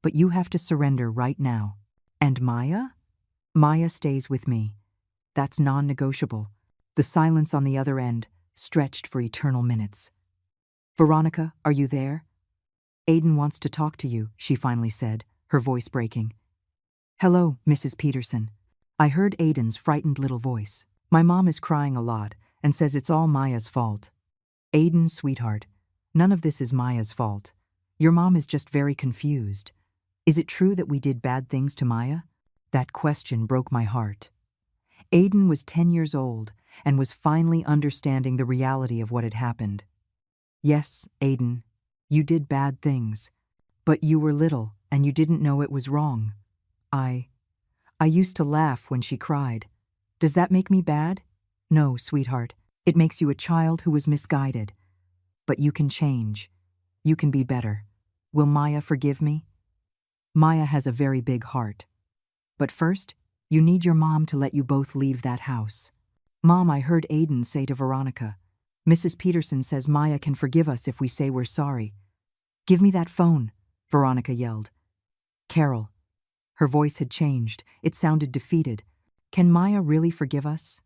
But you have to surrender right now. And Maya? Maya stays with me. That's non-negotiable. The silence on the other end stretched for eternal minutes. Veronica, are you there? Aiden wants to talk to you, she finally said, her voice breaking. Hello, Mrs. Peterson. I heard Aiden's frightened little voice. My mom is crying a lot and says it's all Maya's fault. Aiden, sweetheart, none of this is Maya's fault. Your mom is just very confused. Is it true that we did bad things to Maya? That question broke my heart. Aiden was 10 years old and was finally understanding the reality of what had happened. Yes, Aiden, you did bad things, but you were little and you didn't know it was wrong. I used to laugh when she cried. Does that make me bad? No, sweetheart. It makes you a child who was misguided. But you can change. You can be better. Will Maya forgive me? Maya has a very big heart. But first, you need your mom to let you both leave that house. Mom, I heard Aiden say to Veronica, Mrs. Peterson says Maya can forgive us if we say we're sorry. Give me that phone, Veronica yelled. Carol. Her voice had changed. It sounded defeated. Can Maya really forgive us?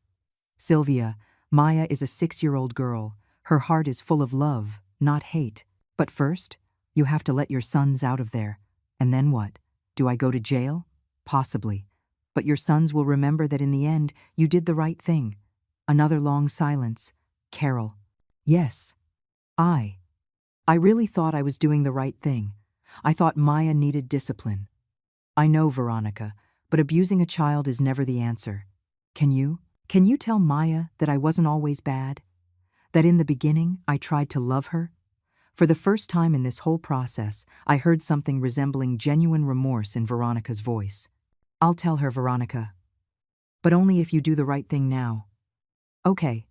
Sylvia, Maya is a 6-year-old girl. Her heart is full of love, not hate. But first, you have to let your sons out of there. And then what? Do I go to jail? Possibly. But your sons will remember that in the end, you did the right thing. Another long silence. Carol. Yes. I really thought I was doing the right thing. I thought Maya needed discipline. I know, Veronica, but abusing a child is never the answer. Can you? Can you tell Maya that I wasn't always bad? That in the beginning, I tried to love her? For the first time in this whole process, I heard something resembling genuine remorse in Veronica's voice. I'll tell her, Veronica. But only if you do the right thing now. Okay.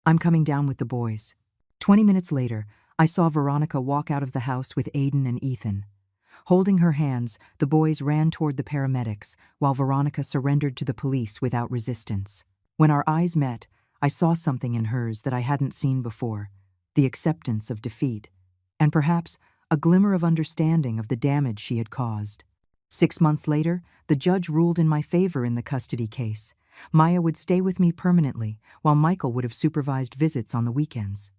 I'm coming down with the boys. 20 minutes later, I saw Veronica walk out of the house with Aiden and Ethan. Holding her hands, the boys ran toward the paramedics, while Veronica surrendered to the police without resistance. When our eyes met, I saw something in hers that I hadn't seen before. The acceptance of defeat, and perhaps a glimmer of understanding of the damage she had caused. 6 months later, the judge ruled in my favor in the custody case. Maya would stay with me permanently, while Michael would have supervised visits on the weekends.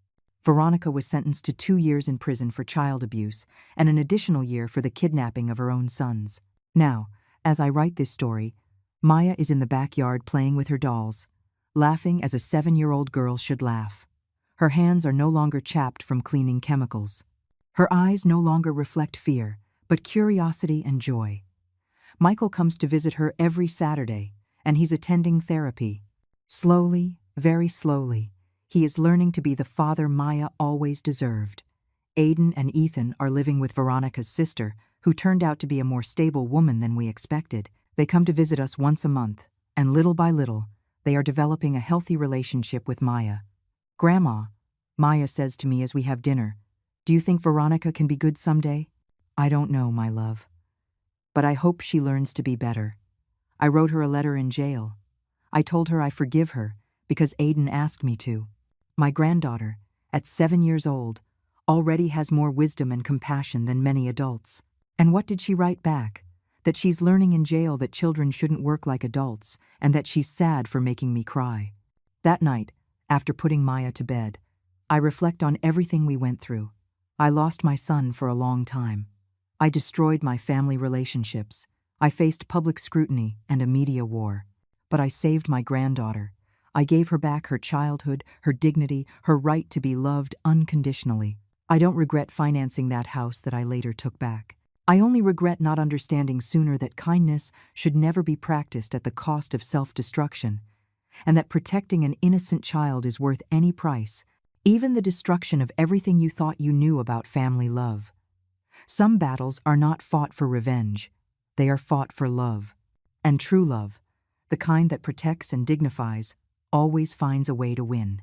Veronica was sentenced to 2 years in prison for child abuse and an additional year for the kidnapping of her own sons. Now, as I write this story, Maya is in the backyard playing with her dolls, laughing as a 7-year-old girl should laugh. Her hands are no longer chapped from cleaning chemicals. Her eyes no longer reflect fear, but curiosity and joy. Michael comes to visit her every Saturday, and he's attending therapy. Slowly, very slowly, he is learning to be the father Maya always deserved. Aiden and Ethan are living with Veronica's sister, who turned out to be a more stable woman than we expected. They come to visit us once a month, and little by little, they are developing a healthy relationship with Maya. Grandma, Maya says to me as we have dinner, do you think Veronica can be good someday? I don't know, my love. But I hope she learns to be better. I wrote her a letter in jail. I told her I forgive her because Aiden asked me to. My granddaughter, at 7 years old, already has more wisdom and compassion than many adults. And what did she write back? That she's learning in jail that children shouldn't work like adults, and that she's sad for making me cry. That night, after putting Maya to bed, I reflect on everything we went through. I lost my son for a long time. I destroyed my family relationships. I faced public scrutiny and a media war. But I saved my granddaughter. I gave her back her childhood, her dignity, her right to be loved unconditionally. I don't regret financing that house that I later took back. I only regret not understanding sooner that kindness should never be practiced at the cost of self-destruction, and that protecting an innocent child is worth any price, even the destruction of everything you thought you knew about family love. Some battles are not fought for revenge. They are fought for love. And true love, the kind that protects and dignifies, always finds a way to win.